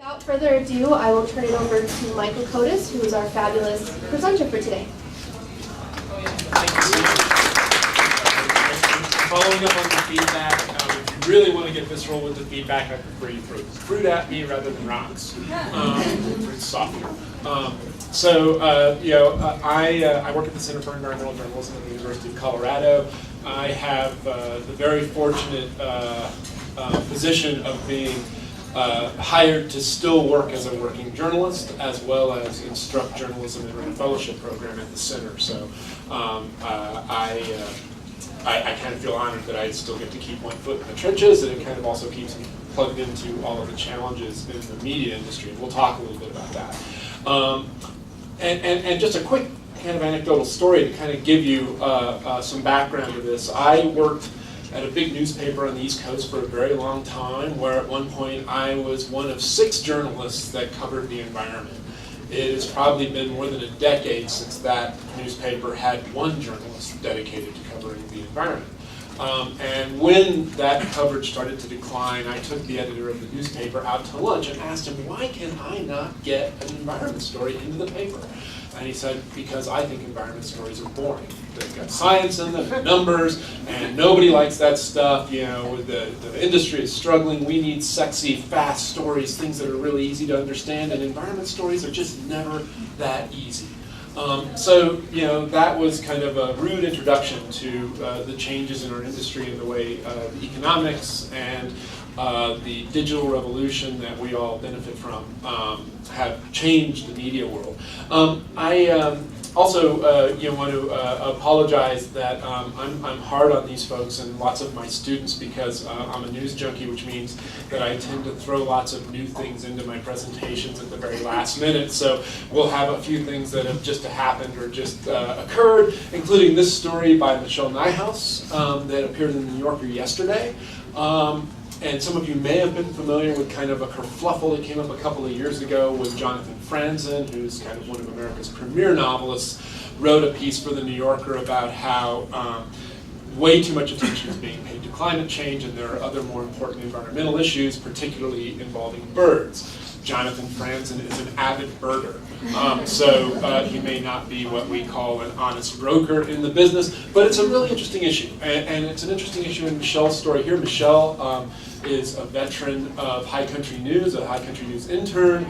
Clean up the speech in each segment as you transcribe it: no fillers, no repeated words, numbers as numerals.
Without further ado, I will turn it over to Michael Kodas, who is our fabulous presenter for today. Following up on the feedback, if you really want to get visceral with the feedback, I prefer you throw fruit at me rather than rocks. It's softer. I work at the Center for Environmental Journalism at the University of Colorado. I have the very fortunate position of being hired to still work as a working journalist, as well as instruct journalism in a fellowship program at the center. So I kind of feel honored that I still get to keep one foot in the trenches, and it kind of also keeps me plugged into all of the challenges in the media industry. We'll talk a little bit about that. And just a quick kind of anecdotal story to kind of give you some background to this. I worked at a big newspaper on the East Coast for a very long time, where at one point I was one of 6 journalists that covered the environment. It has probably been more than a decade since that newspaper had one journalist dedicated to covering the environment. And when that coverage started to decline, I took the editor of the newspaper out to lunch and asked him, why can I not get an environment story into the paper? And he said, because I think environment stories are boring. They've got science in them, and numbers, and nobody likes that stuff. You know, the industry is struggling. We need sexy, fast stories, things that are really easy to understand, and environment stories are just never that easy. That was kind of a rude introduction to the changes in our industry and the way the economics and the digital revolution that we all benefit from have changed the media world. I also want to apologize that I'm hard on these folks and lots of my students, because I'm a news junkie, which means that I tend to throw lots of new things into my presentations at the very last minute. So we'll have a few things that have just happened or just occurred, including this story by Michelle Nijhuis that appeared in the New Yorker yesterday. And some of you may have been familiar with kind of a kerfluffle that came up a couple of years ago with Jonathan Franzen, who's kind of one of America's premier novelists, wrote a piece for the New Yorker about how way too much attention is being paid to climate change, and there are other more important environmental issues, particularly involving birds. Jonathan Franzen is an avid birder, so he may not be what we call an honest broker in the business, but it's a really interesting issue, and it's an interesting issue in Michelle's story here. Michelle is a veteran of High Country News, a High Country News intern.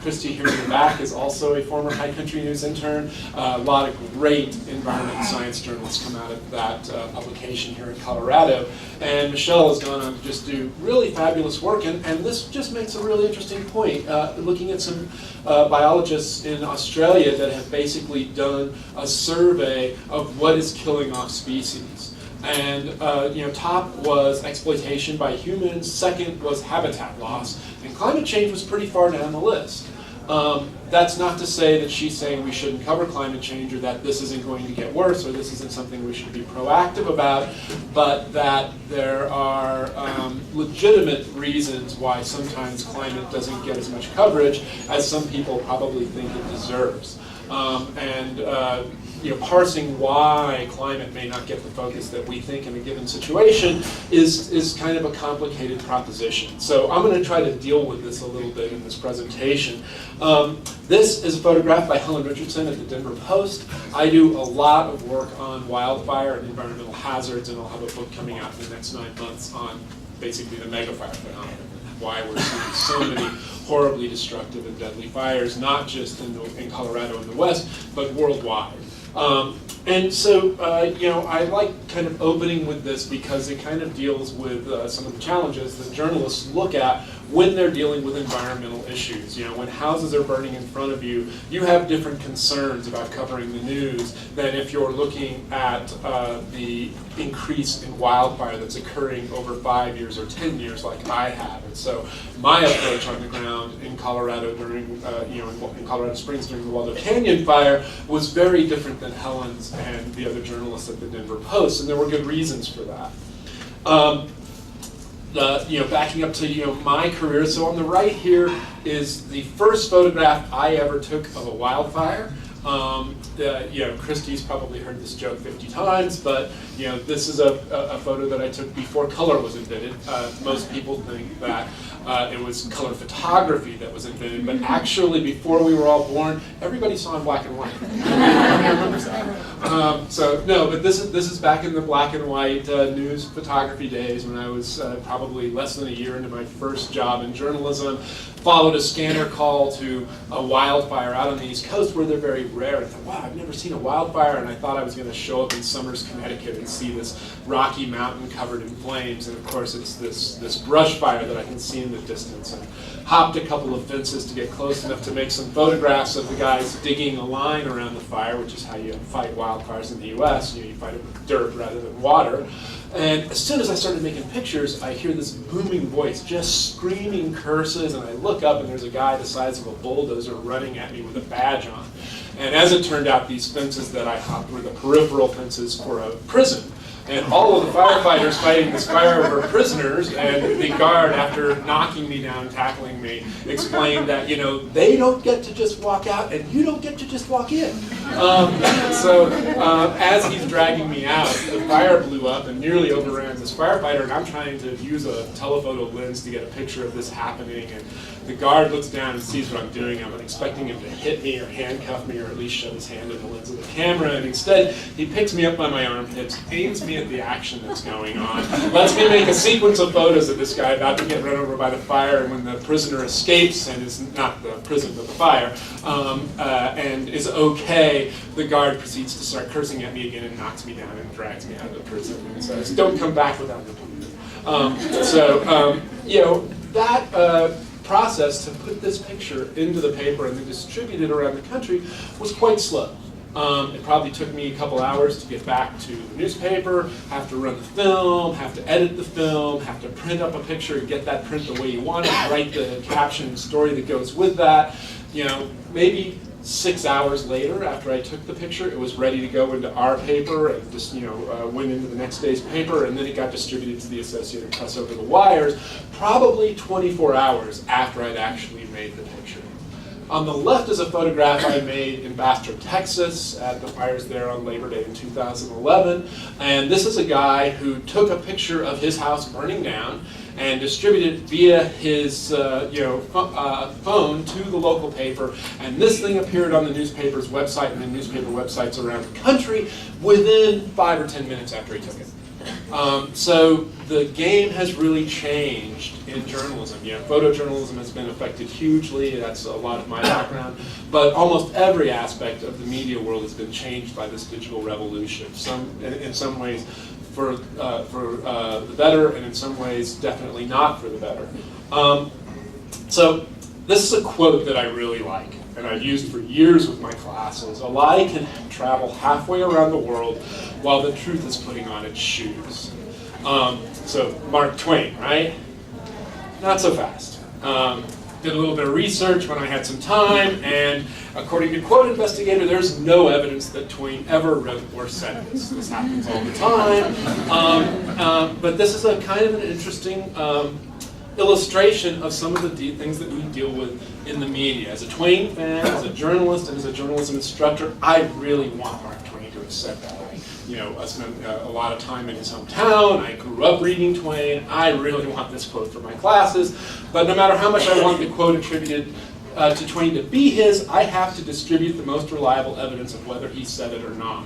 Christy here in the back is also a former High Country News intern. A lot of great environmental science journalists come out of that publication here in Colorado. And Michelle has gone on to just do really fabulous work, and this just makes a really interesting point. Looking at some biologists in Australia that have basically done a survey of what is killing off species. And top was exploitation by humans, second was habitat loss, and climate change was pretty far down the list. That's not to say that she's saying we shouldn't cover climate change, or that this isn't going to get worse, or this isn't something we should be proactive about, but that there are legitimate reasons why sometimes climate doesn't get as much coverage as some people probably think it deserves. Parsing why climate may not get the focus that we think in a given situation is kind of a complicated proposition. So I'm going to try to deal with this a little bit in this presentation. This is a photograph by Helen Richardson at the Denver Post. I do a lot of work on wildfire and environmental hazards, and I'll have a book coming out in the next 9 months on basically the megafire phenomenon, why we're seeing so many horribly destructive and deadly fires, not just in Colorado in the West, but worldwide. I like kind of opening with this because it kind of deals with some of the challenges that journalists look at when they're dealing with environmental issues. When houses are burning in front of you, you have different concerns about covering the news than if you're looking at the increase in wildfire that's occurring over 5 years or 10 years like I have. And so my approach on the ground in Colorado during, in Colorado Springs during the Waldo Canyon fire was very different than Helen's and the other journalists at the Denver Post, and there were good reasons for that. Backing up to my career, so on the right here is the first photograph I ever took of a wildfire. Christy's probably heard this joke 50 times, but this is a photo that I took before color was invented. Most people think that it was color photography that was invented, but actually before we were all born, everybody saw in black and white. But this is back in the black and white news photography days when I was probably less than a year into my first job in journalism. Followed a scanner call to a wildfire out on the East Coast where they're very rare. I thought, wow, I've never seen a wildfire, and I thought I was going to show up in Somers, Connecticut and see this rocky mountain covered in flames, and of course it's this brush fire that I can see in the distance. And hopped a couple of fences to get close enough to make some photographs of the guys digging a line around the fire, which is how you fight wildfires in the US. You fight it with dirt rather than water. And as soon as I started making pictures, I hear this booming voice just screaming curses, and I look up and there's a guy the size of a bulldozer running at me with a badge on. And as it turned out, these fences that I hopped were the peripheral fences for a prison. And all of the firefighters fighting this fire were prisoners, and the guard, after knocking me down, tackling me, explained that, they don't get to just walk out, and you don't get to just walk in. As he's dragging me out, the fire blew up and nearly overran this firefighter, and I'm trying to use a telephoto lens to get a picture of this happening, and the guard looks down and sees what I'm doing. I'm expecting him to hit me or handcuff me or at least shove his hand in the lens of the camera, and instead he picks me up by my armpits, aims me at the action that's going on, lets me make a sequence of photos of this guy about to get run over by the fire, and when the prisoner escapes and is not the prison but the fire, and is okay, the guard proceeds to start cursing at me again and knocks me down and drags me out of the prison and says, "Don't come back without the police." That process to put this picture into the paper and then distribute it around the country was quite slow. It probably took me a couple hours to get back to the newspaper, have to run the film, have to edit the film, have to print up a picture and get that print the way you want it, write the caption and story that goes with that. Maybe 6 hours later, after I took the picture, it was ready to go into our paper and just went into the next day's paper, and then it got distributed to the Associated Press over the wires, probably 24 hours after I'd actually made the picture. On the left is a photograph I made in Bastrop, Texas, at the fires there on Labor Day in 2011. And this is a guy who took a picture of his house burning down and distributed it via his phone to the local paper. And this thing appeared on the newspaper's website and the newspaper websites around the country within 5 or 10 minutes after he took it. So the game has really changed in journalism. Photojournalism has been affected hugely. That's a lot of my background. But almost every aspect of the media world has been changed by this digital revolution. In some ways for the better, and in some ways definitely not for the better. So this is a quote that I really like, and I've used for years with my classes. A lie can travel halfway around the world while the truth is putting on its shoes. So Mark Twain, right? Not so fast. Did a little bit of research when I had some time, and according to Quote Investigator, there's no evidence that Twain ever wrote or said this. This happens all the time. But this is a kind of an interesting illustration of some of the things that we deal with in the media. As a Twain fan, as a journalist, and as a journalism instructor, I really want Mark Twain to have said that. I spent a lot of time in his hometown. I grew up reading Twain. I really want this quote for my classes. But no matter how much I want the quote attributed to Twain to be his, I have to distribute the most reliable evidence of whether he said it or not.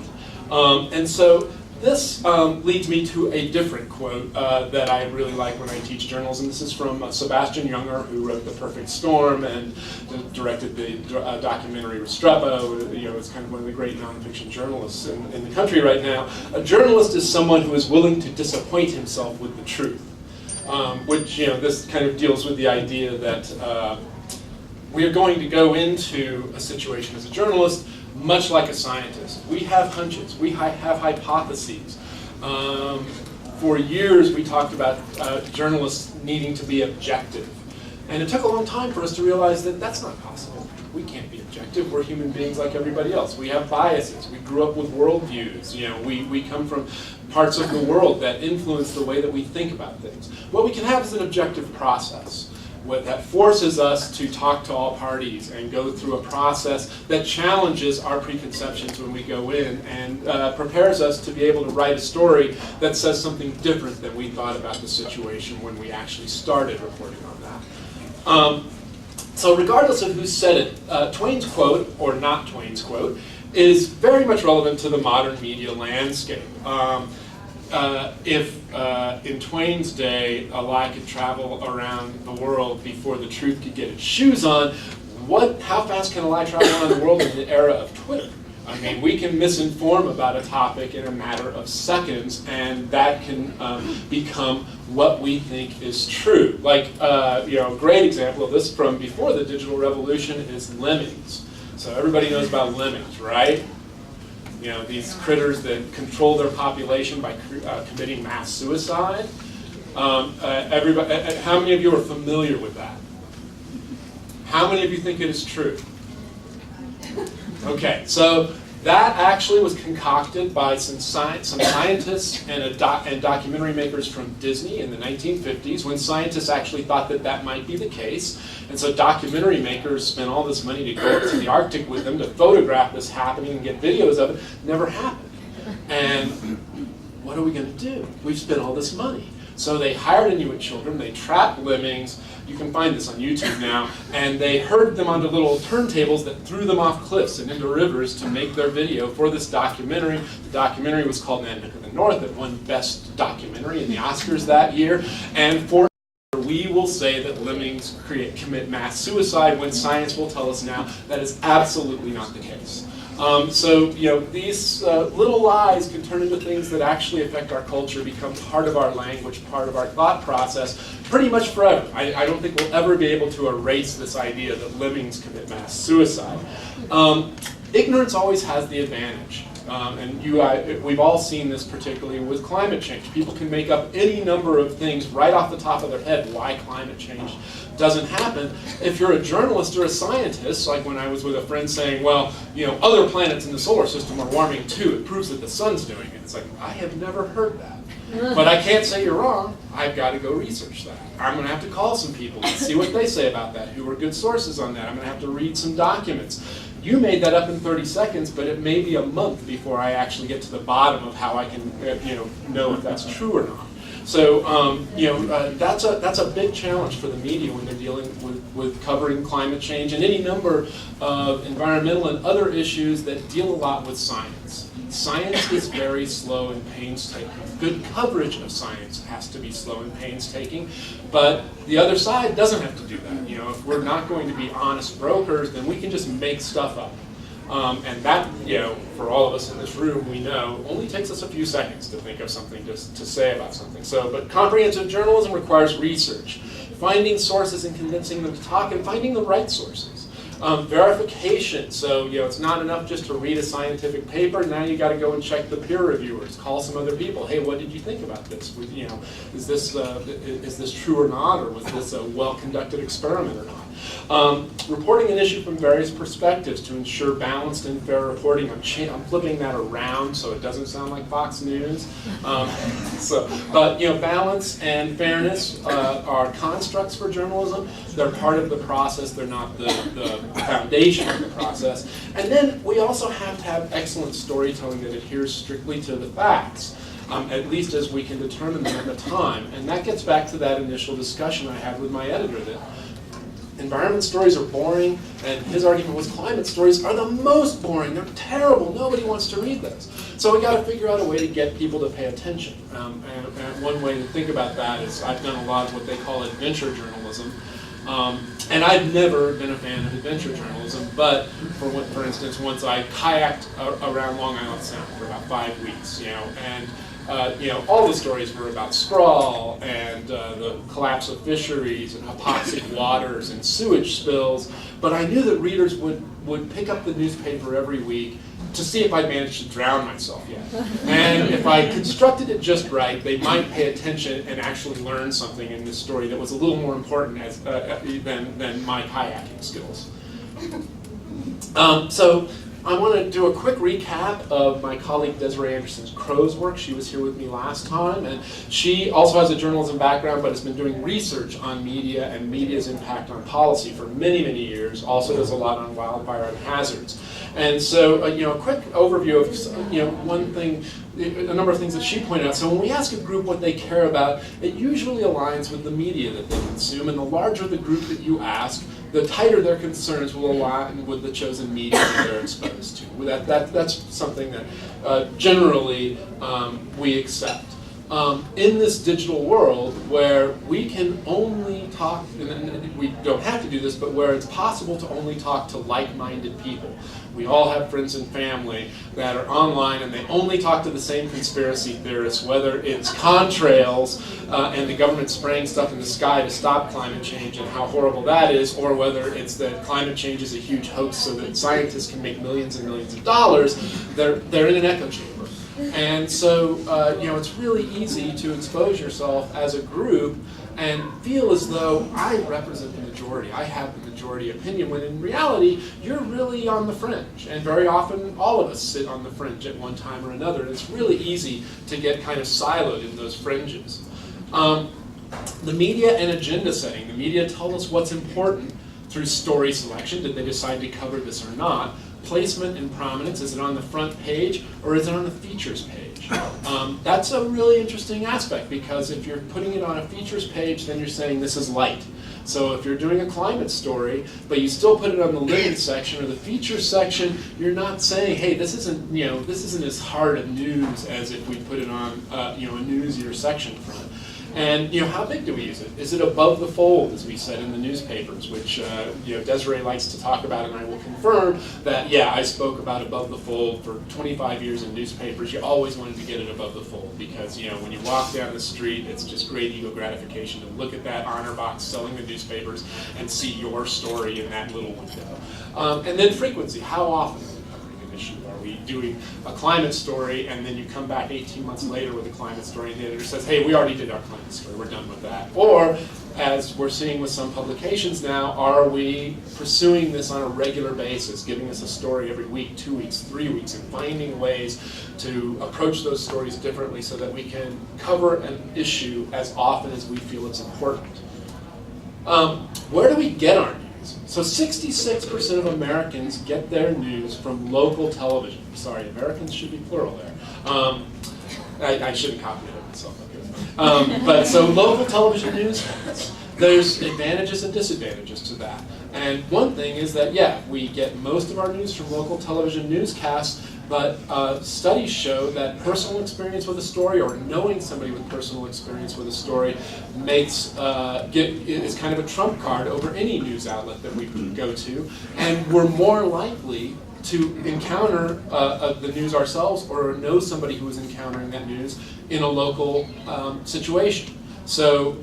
And so this leads me to a different quote that I really like when I teach journalism. This is from Sebastian Junger, who wrote The Perfect Storm and directed the documentary Restrepo. It's kind of one of the great nonfiction journalists in the country right now. A journalist is someone who is willing to disappoint himself with the truth, which this kind of deals with the idea that we are going to go into a situation as a journalist much like a scientist. We have hunches, we have hypotheses. For years we talked about journalists needing to be objective. And it took a long time for us to realize that that's not possible. We can't be objective. We're human beings like everybody else. We have biases. We grew up with worldviews. We come from parts of the world that influence the way that we think about things. What we can have is an objective process. that forces us to talk to all parties and go through a process that challenges our preconceptions when we go in, and prepares us to be able to write a story that says something different than we thought about the situation when we actually started reporting on that. So regardless of who said it, Twain's quote, or not Twain's quote, is very much relevant to the modern media landscape. If in Twain's day a lie could travel around the world before the truth could get its shoes on, how fast can a lie travel around the world in the era of Twitter? I mean, we can misinform about a topic in a matter of seconds, and that can become what we think is true. Like, a great example of this from before the digital revolution is lemmings. So everybody knows about lemmings, right? These critters that control their population by committing mass suicide. Everybody, how many of you are familiar with that? How many of you think it is true? Okay, so that actually was concocted by some scientists and documentary makers from Disney in the 1950s, when scientists actually thought that might be the case. And so documentary makers spent all this money to go to the Arctic with them to photograph this happening and get videos of it. Never happened. And what are we going to do? We've spent all this money. So they hired Inuit children, they trapped lemmings, you can find this on YouTube now, and they herded them onto little turntables that threw them off cliffs and into rivers to make their video for this documentary. The documentary was called Man of the North. It won Best Documentary in the Oscars that year. And for we will say that lemmings commit mass suicide, when science will tell us now that is absolutely not the case. So these little lies can turn into things that actually affect our culture, become part of our language, part of our thought process, pretty much forever. I don't think we'll ever be able to erase this idea that lemmings commit mass suicide. Ignorance always has the advantage. And we've all seen this particularly with climate change. People can make up any number of things right off the top of their head why climate change doesn't happen. If you're a journalist or a scientist, like when I was with a friend saying, well, other planets in the solar system are warming too, it proves that the sun's doing it. It's like, I have never heard that. But I can't say you're wrong. I've got to go research that. I'm going to have to call some people and see what they say about that, who are good sources on that. I'm going to have to read some documents. You made that up in 30 seconds, but it may be a month before I actually get to the bottom of how I can know if that's true or not. So that's a big challenge for the media when they're dealing with covering climate change and any number of environmental and other issues that deal a lot with science. Science is very slow and painstaking. Good coverage of science has to be slow and painstaking, but the other side doesn't have to do that. If we're not going to be honest brokers, then we can just make stuff up. And that, for all of us in this room, we know, only takes us a few seconds to think of something to say about something. But comprehensive journalism requires research, finding sources and convincing them to talk, and finding the right sources. Verification, so it's not enough just to read a scientific paper. Now you got to go and check the peer reviewers, call some other people. Hey, what did you think about this? Is this true or not, or was this a well-conducted experiment or not? Reporting an issue from various perspectives to ensure balanced and fair reporting. I'm flipping that around so it doesn't sound like Fox News. But balance and fairness are constructs for journalism. They're part of the process. They're not the foundation of the process. And then we also have to have excellent storytelling that adheres strictly to the facts, at least as we can determine them at the time. And that gets back to that initial discussion I had with my editor, that environment stories are boring, and his argument was climate stories are the most boring. They're terrible. Nobody wants to read those. So we got to figure out a way to get people to pay attention. And one way to think about that is I've done a lot of what they call adventure journalism. And I've never been a fan of adventure journalism, but for instance, once I kayaked around Long Island Sound for about 5 weeks, and all the stories were about sprawl and the collapse of fisheries and hypoxic waters and sewage spills. But I knew that readers would pick up the newspaper every week to see if I managed to drown myself yet. And if I constructed it just right, they might pay attention and actually learn something in this story that was a little more important than my kayaking skills. So I want to do a quick recap of my colleague Desiree Anderson's work. She was here with me last time, and she also has a journalism background, but has been doing research on media and media's impact on policy for many, many years. Also does a lot on wildfire and hazards. And so, a quick overview of, one thing, a number of things that she pointed out. So when we ask a group what they care about, it usually aligns with the media that they consume, and the larger the group that you ask, the tighter their concerns will align with the chosen media that they're exposed to. That's something that generally we accept. In this digital world where we can only talk, and we don't have to do this, but where it's possible to only talk to like-minded people. We all have friends and family that are online and they only talk to the same conspiracy theorists, whether it's contrails and the government spraying stuff in the sky to stop climate change and how horrible that is, or whether it's that climate change is a huge hoax so that scientists can make millions and millions of dollars. They're in an echo chamber. And so, it's really easy to expose yourself as a group and feel as though I represent the majority, I have the majority opinion, when in reality, you're really on the fringe. And very often, all of us sit on the fringe at one time or another, and it's really easy to get kind of siloed in those fringes. The media and agenda setting. The media tell us what's important through story selection. Did they decide to cover this or not? Placement and prominence, is it on the front page or is it on the features page? That's a really interesting aspect, because if you're putting it on a features page, then you're saying this is light. So if you're doing a climate story, but you still put it on the living section or the features section, you're not saying, hey, this isn't as hard a news as if we put it on a newsier section front. And how big do we use it? Is it above the fold, as we said in the newspapers, which Desiree likes to talk about, and I will confirm that, yeah, I spoke about above the fold for 25 years in newspapers. You always wanted to get it above the fold because, when you walk down the street, it's just great ego gratification to look at that honor box selling the newspapers and see your story in that little window. And then frequency, how often? Are we doing a climate story and then you come back 18 months later with a climate story and the editor says, hey, we already did our climate story, we're done with that? Or, as we're seeing with some publications now, are we pursuing this on a regular basis, giving us a story every week, 2 weeks, 3 weeks, and finding ways to approach those stories differently so that we can cover an issue as often as we feel it's important? Where do we get our news? So 66% of Americans get their news from local television. Sorry, Americans should be plural there. I shouldn't copy it of myself. But so local television news, there's advantages and disadvantages to that. And one thing is that, yeah, we get most of our news from local television newscasts, but studies show that personal experience with a story, or knowing somebody with personal experience with a story, is kind of a trump card over any news outlet that we go to, and we're more likely to encounter the news ourselves or know somebody who is encountering that news in a local situation. So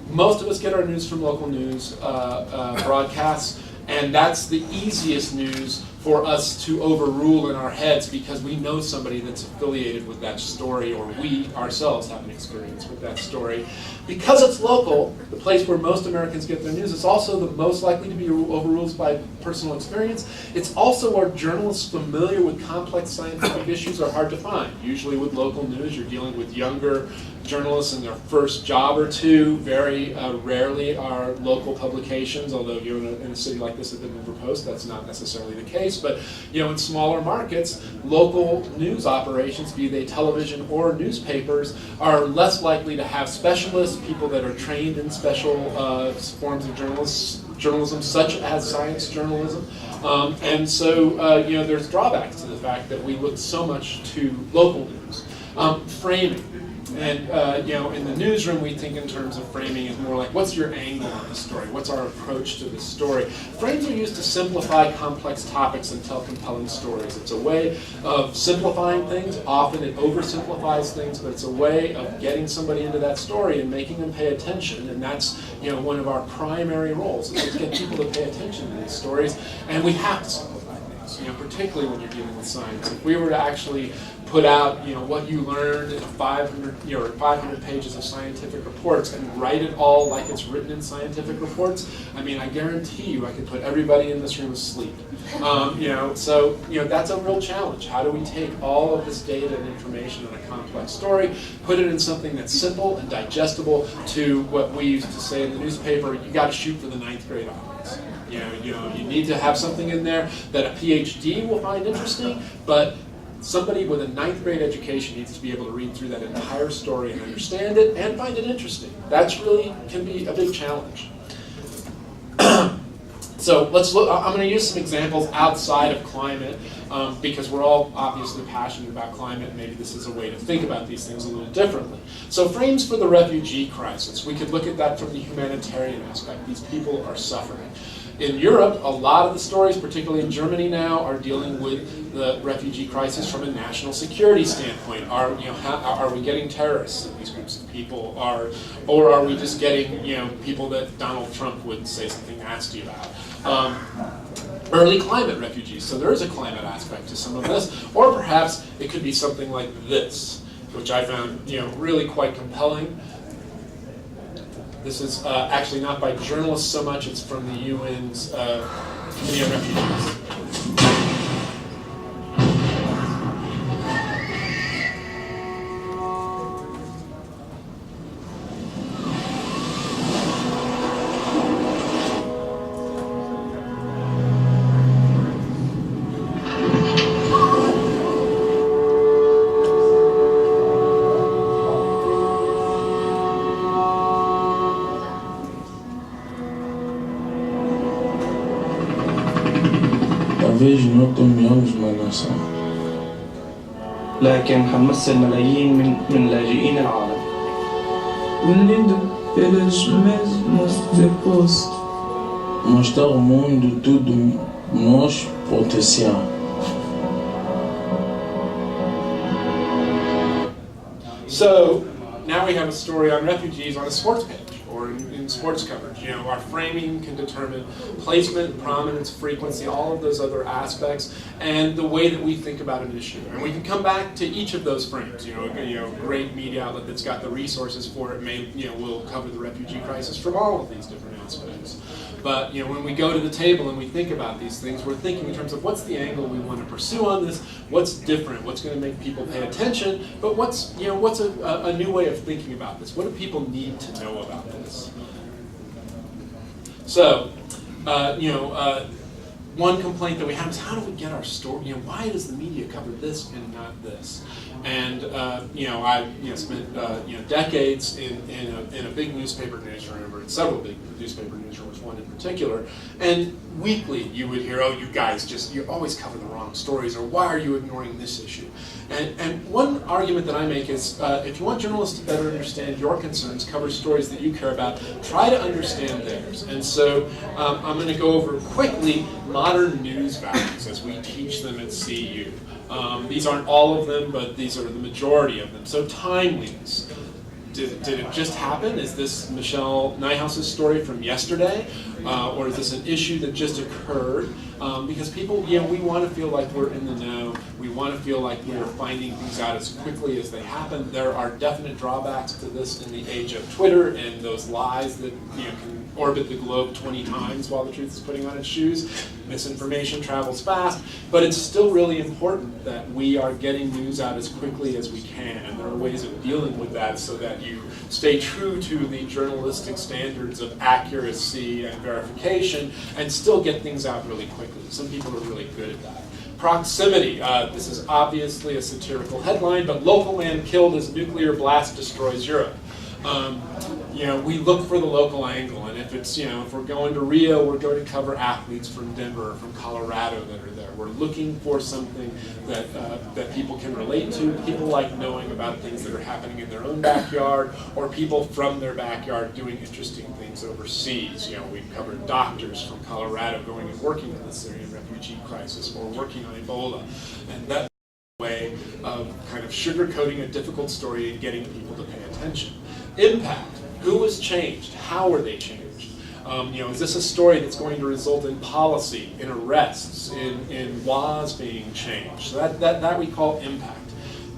most of us get our news from local news broadcasts, and that's the easiest news for us to overrule in our heads because we know somebody that's affiliated with that story, or we ourselves have an experience with that story. Because it's local, the place where most Americans get their news, it's also the most likely to be overruled by personal experience. It's also where journalists familiar with complex scientific issues are hard to find. Usually with local news, you're dealing with younger journalists in their first job or two. Very rarely are local publications, although in a city like this at the Denver Post, that's not necessarily the case. But in smaller markets, local news operations, be they television or newspapers, are less likely to have specialists, people that are trained in special forms of journalism, such as science journalism. And so there's drawbacks to the fact that we look so much to local news. Framing. And in the newsroom, we think in terms of framing is more like, what's your angle on the story? What's our approach to the story? Frames are used to simplify complex topics and tell compelling stories. It's a way of simplifying things. Often it oversimplifies things, but it's a way of getting somebody into that story and making them pay attention. And that's one of our primary roles, is to get people to pay attention to these stories. And we have to simplify things, particularly when you're dealing with science. If we were to actually put out, what you learned in 500 pages of scientific reports and write it all like it's written in scientific reports, I mean, I guarantee you I could put everybody in this room asleep. So that's a real challenge. How do we take all of this data and information in a complex story, put it in something that's simple and digestible to what we used to say in the newspaper, you got to shoot for the 9th grade audience. You need to have something in there that a PhD will find interesting, but somebody with a 9th grade education needs to be able to read through that entire story and understand it and find it interesting. That's really can be a big challenge. So let's look. I'm going to use some examples outside of climate because we're all obviously passionate about climate, and maybe this is a way to think about these things a little differently. So frames for the refugee crisis. We could look at that from the humanitarian aspect. These people are suffering. In Europe, a lot of the stories, particularly in Germany now, are dealing with the refugee crisis from a national security standpoint. Are we getting terrorists in these groups of people, or are we just getting people that Donald Trump would say something nasty about? Early climate refugees, so there is a climate aspect to some of this, or perhaps it could be something like this, which I found really quite compelling. This is actually not by journalists so much, it's from the UN's Committee on Refugees. لكن حنمثل ملايين من لاجئين العالم. We need to village most the post. Mostrar o mundo tudo nosso potencial. So now we have a story on refugees on a sports page or in sports coverage. Our framing can determine placement, prominence, frequency, all of those other aspects, and the way that we think about an issue. And we can come back to each of those frames. A great media outlet that's got the resources for it will cover the refugee crisis from all of these different aspects. But when we go to the table and we think about these things, we're thinking in terms of what's the angle we want to pursue on this, what's different, what's going to make people pay attention, but what's a new way of thinking about this? What do people need to know about this? So, one complaint that we have is how do we get our story? Why does the media cover this and not this? And I've spent decades in a big newspaper newsroom, or in several big newspaper newsrooms, one in particular. And weekly you would hear, "Oh, you guys you always cover the wrong stories," or "Why are you ignoring this issue?" And one argument that I make is, if you want journalists to better understand your concerns, cover stories that you care about, try to understand theirs. And so I'm going to go over quickly modern news values as we teach them at CU. These aren't all of them, but these are the majority of them. So timeliness. Did it just happen? Is this Michelle Nijhuis's story from yesterday? Or is this an issue that just occurred? Because people, we want to feel like we're in the know. We want to feel like we're finding things out as quickly as they happen. There are definite drawbacks to this in the age of Twitter and those lies that can orbit the globe 20 times while the truth is putting on its shoes. Misinformation travels fast, but it's still really important that we are getting news out as quickly as we can. And there are ways of dealing with that so that you stay true to the journalistic standards of accuracy and verification and still get things out really quickly. Some people are really good at that. Proximity. This is obviously a satirical headline, but local man killed as nuclear blast destroys Europe. We look for the local angle, and if it's, if we're going to Rio, we're going to cover athletes from Denver or from Colorado that are there. We're looking for something that people can relate to. People like knowing about things that are happening in their own backyard, or people from their backyard doing interesting things overseas. We've covered doctors from Colorado going and working on the Syrian refugee crisis, or working on Ebola, and that way of kind of sugarcoating a difficult story and getting people to pay attention. Impact. Who was changed? How were they changed? Is this a story that's going to result in policy, in arrests, in laws being changed? So that we call impact.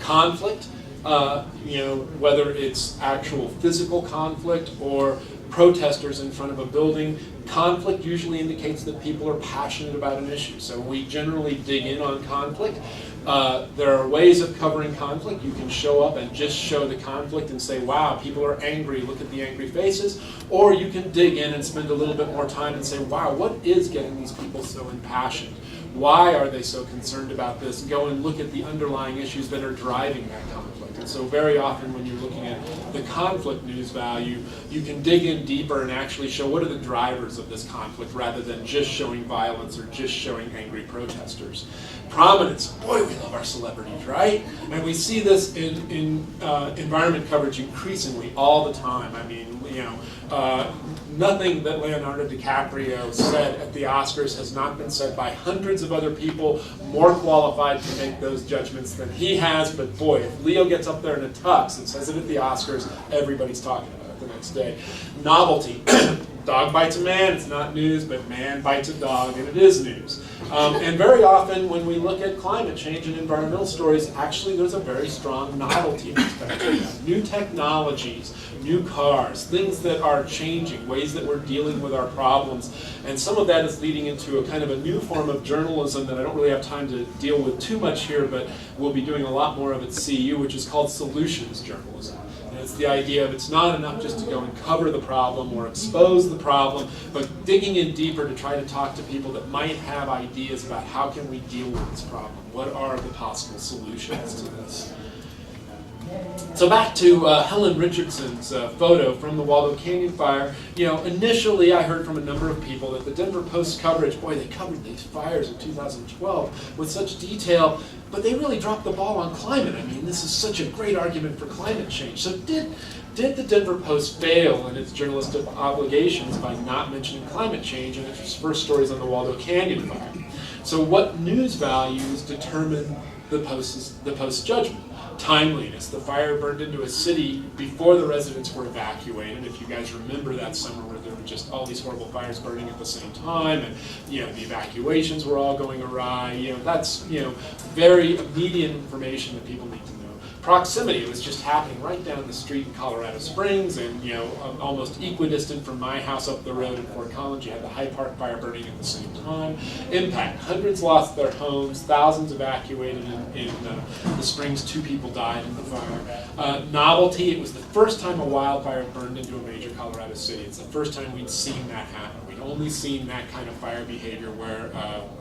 Conflict, whether it's actual physical conflict or protesters in front of a building, conflict usually indicates that people are passionate about an issue. So we generally dig in on conflict. There are ways of covering conflict. You can show up and just show the conflict and say, wow, people are angry, look at the angry faces. Or you can dig in and spend a little bit more time and say, wow, what is getting these people so impassioned? Why are they so concerned about this? Go and look at the underlying issues that are driving that conflict. And so very often when you're looking at the conflict news value, you can dig in deeper and actually show what are the drivers of this conflict rather than just showing violence or just showing angry protesters. Prominence, boy, we love our celebrities, right? And we see this in environment coverage increasingly all the time. I mean, nothing that Leonardo DiCaprio said at the Oscars has not been said by hundreds of other people more qualified to make those judgments than he has. But boy, if Leo gets up there in a tux and says it at the Oscars, everybody's talking about it the next day. Novelty. Dog bites a man, it's not news, but man bites a dog, and it is news. And very often when we look at climate change and environmental stories, actually there's a very strong novelty aspect to that. New technologies, new cars, things that are changing, ways that we're dealing with our problems. And some of that is leading into a kind of a new form of journalism that I don't really have time to deal with too much here, but we'll be doing a lot more of at CU, which is called solutions journalism. It's the idea of it's not enough just to go and cover the problem or expose the problem, but digging in deeper to try to talk to people that might have ideas about how can we deal with this problem. What are the possible solutions to this? So back to Helen Richardson's photo from the Waldo Canyon fire. Initially I heard from a number of people that the Denver Post coverage, boy, they covered these fires in 2012 with such detail, but they really dropped the ball on climate. I mean, this is such a great argument for climate change. So did the Denver Post fail in its journalistic obligations by not mentioning climate change in its first stories on the Waldo Canyon fire? So what news values determine the Post's judgment? Timeliness. The fire burned into a city before the residents were evacuated. If you guys remember that summer where there were just all these horrible fires burning at the same time, and the evacuations were all going awry. That's very immediate information that people need to know. Proximity. It was just happening right down the street in Colorado Springs, and almost equidistant from my house up the road in Fort Collins. You had the Hyde Park fire burning at the same time. Impact. Hundreds lost their homes. Thousands evacuated in the Springs. 2 people died in the fire. Novelty. It was the first time a wildfire burned into a major Colorado city. It's the first time we'd seen that happen. We'd only seen that kind of fire behavior where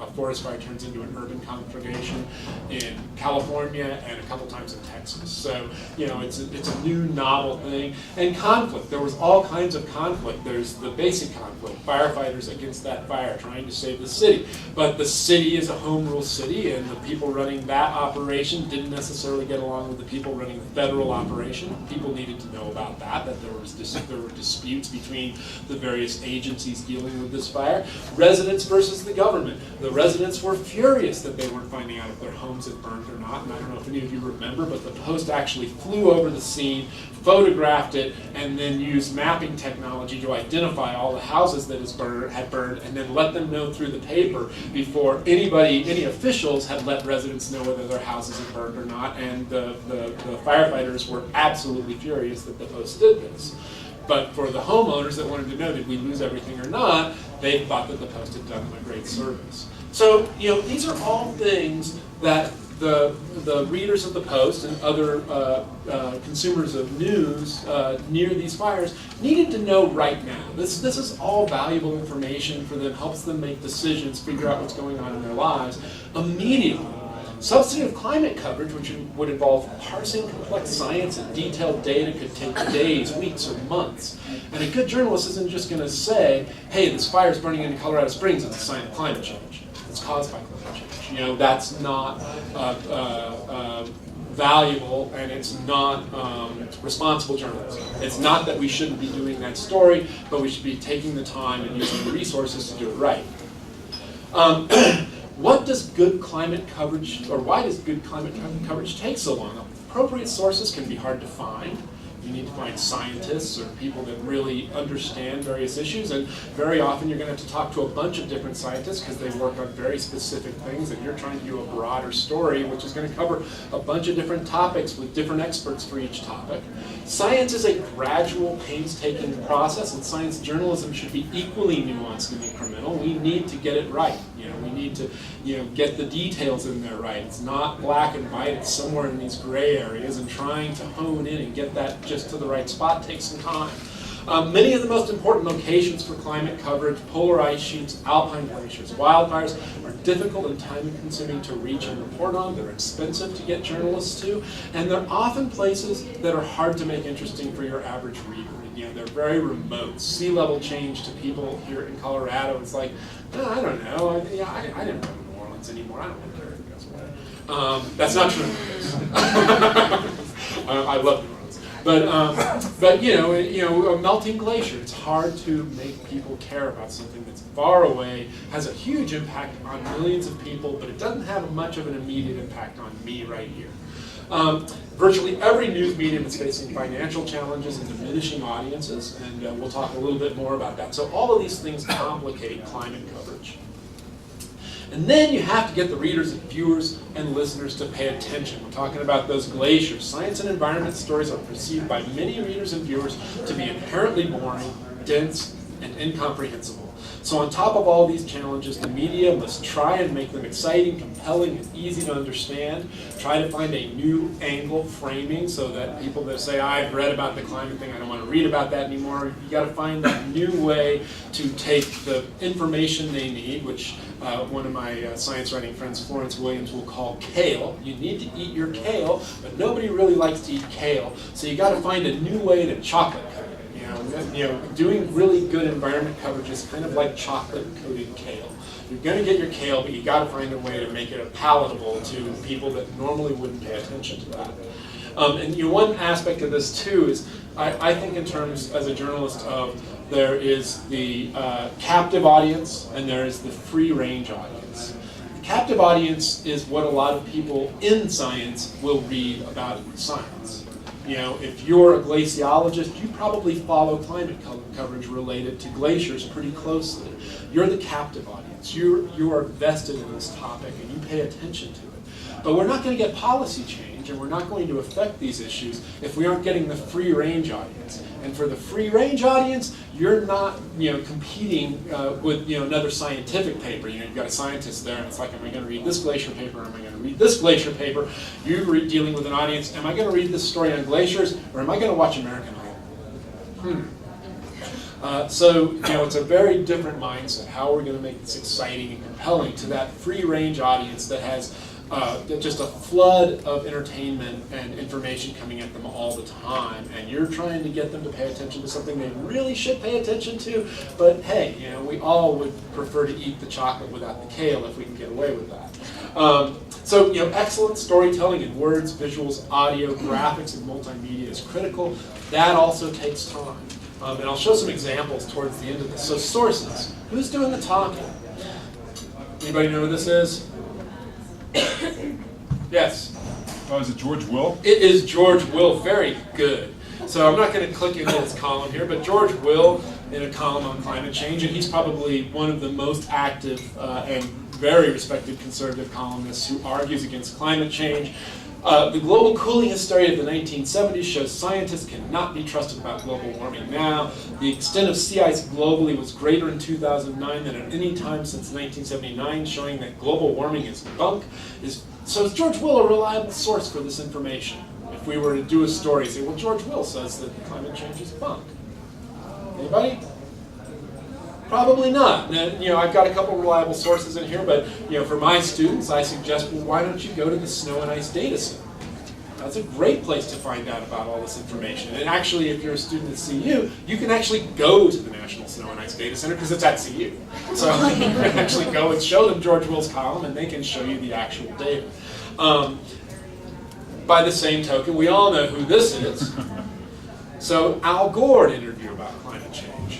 a forest fire turns into an urban conflagration in California and a couple times in Texas. So, it's a new novel thing. And conflict. There was all kinds of conflict. There's the basic conflict. Firefighters against that fire trying to save the city. But the city is a home rule city, and the people running that operation didn't necessarily get along with the people running the federal operation. People needed to know about that there were disputes between the various agencies dealing with this fire. Residents versus the government. The residents were furious that they weren't finding out if their homes had burned or not. And I don't know if any of you remember, but the Post actually flew over the scene, photographed it, and then used mapping technology to identify all the houses that had burned, and then let them know through the paper before any officials had let residents know whether their houses had burned or not. And the firefighters were absolutely furious that the Post did this. But for the homeowners that wanted to know, did we lose everything or not, they thought that the Post had done them a great service. So, these are all things that the readers of the Post and other consumers of news near these fires needed to know right now. This is all valuable information for them, helps them make decisions, figure out what's going on in their lives immediately. Substantive climate coverage, which would involve parsing complex science and detailed data, could take days, weeks, or months. And a good journalist isn't just going to say, hey, this fire is burning into Colorado Springs, it's a sign of climate change. It's caused by climate change. That's not valuable, and it's not responsible journalism. It's not that we shouldn't be doing that story, but we should be taking the time and using the resources to do it right. What does good climate coverage, or why does good climate coverage take so long? Appropriate sources can be hard to find. You need to find scientists or people that really understand various issues, and very often you're going to have to talk to a bunch of different scientists because they work on very specific things, and you're trying to do a broader story which is going to cover a bunch of different topics with different experts for each topic. Science is a gradual, painstaking process, and science journalism should be equally nuanced and incremental. We need to get it right. We need to get the details in there right. It's not black and white, it's somewhere in these gray areas, and trying to hone in and get that just to the right spot takes some time. Many of the most important locations for climate coverage, polar ice sheets, alpine glaciers, wildfires, are difficult and time-consuming to reach and report on. They're expensive to get journalists to, and they're often places that are hard to make interesting for your average reader. They're very remote. Sea level change to people here in Colorado, it's like, I don't know. I didn't go to New Orleans anymore. I don't really care if it goes away. That's not true. I love New Orleans, but a melting glacier. It's hard to make people care about something that's far away, has a huge impact on millions of people, but it doesn't have much of an immediate impact on me right here. Virtually every news medium is facing financial challenges and diminishing audiences, and we'll talk a little bit more about that. So all of these things complicate climate coverage. And then you have to get the readers and viewers and listeners to pay attention. We're talking about those glaciers. Science and environment stories are perceived by many readers and viewers to be inherently boring, dense, and incomprehensible. So on top of all these challenges, the media must try and make them exciting, compelling, and easy to understand. Try to find a new angle framing so that people that say, I've read about the climate thing, I don't want to read about that anymore. You got to find that new way to take the information they need, which one of my science writing friends, Florence Williams, will call kale. You need to eat your kale, but nobody really likes to eat kale. So you got to find a new way to chocolate coat it. Doing really good environment coverage is kind of like chocolate-coated kale. You're going to get your kale, but you got to find a way to make it palatable to people that normally wouldn't pay attention to that. And one aspect of this too is, I think in terms as a journalist of there is the captive audience and there is the free-range audience. The captive audience is what a lot of people in science will read about science. If you're a glaciologist, you probably follow climate coverage related to glaciers pretty closely. You're the captive audience. You are vested in this topic and you pay attention to it. But we're not going to get policy change and we're not going to affect these issues if we aren't getting the free-range audience. And for the free-range audience, you're not competing with another scientific paper. You've got a scientist there and it's like, am I going to read this glacier paper or am I going to read this glacier paper? You're dealing with an audience, am I going to read this story on glaciers or am I going to watch American Idol? So it's a very different mindset, how we're going to make this exciting and compelling to that free-range audience that has just a flood of entertainment and information coming at them all the time, and you're trying to get them to pay attention to something they really should pay attention to, but hey, we all would prefer to eat the chocolate without the kale if we can get away with that. So excellent storytelling in words, visuals, audio, graphics, and multimedia is critical. That also takes time. And I'll show some examples towards the end of this. So sources. Who's doing the talking? Anybody know who this is? Yes? Is it George Will? It is George Will. Very good. So I'm not going to click into his column here, but George Will in a column on climate change, and he's probably one of the most active and very respected conservative columnists who argues against climate change. The global cooling hysteria of the 1970s shows scientists cannot be trusted about global warming now. The extent of sea ice globally was greater in 2009 than at any time since 1979, showing that global warming is bunk. So is George Will a reliable source for this information? If we were to do a story, say, well, George Will says that climate change is bunk. Anybody? Probably not. Now, I've got a couple reliable sources in here, but for my students, I suggest, well, why don't you go to the Snow and Ice Data Center? That's a great place to find out about all this information. And actually, if you're a student at CU, you can actually go to the National Snow and Ice Data Center because it's at CU. So you can actually go and show them George Will's column, and they can show you the actual data. By the same token, we all know who this is. So Al Gore did an interview about climate change.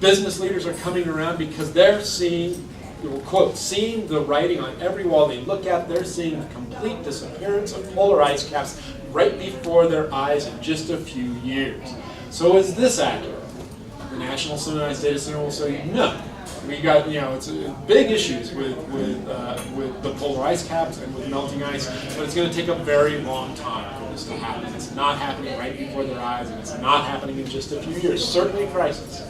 Business leaders are coming around because they're seeing, quote, seeing the writing on every wall they look at. They're seeing the complete disappearance of polar ice caps right before their eyes in just a few years. So is this accurate? The National Synchronized Data Center will say no. We got, it's big issues with the polar ice caps and with melting ice, but it's going to take a very long time for this to happen. It's not happening right before their eyes, and it's not happening in just a few years. Certainly a crisis.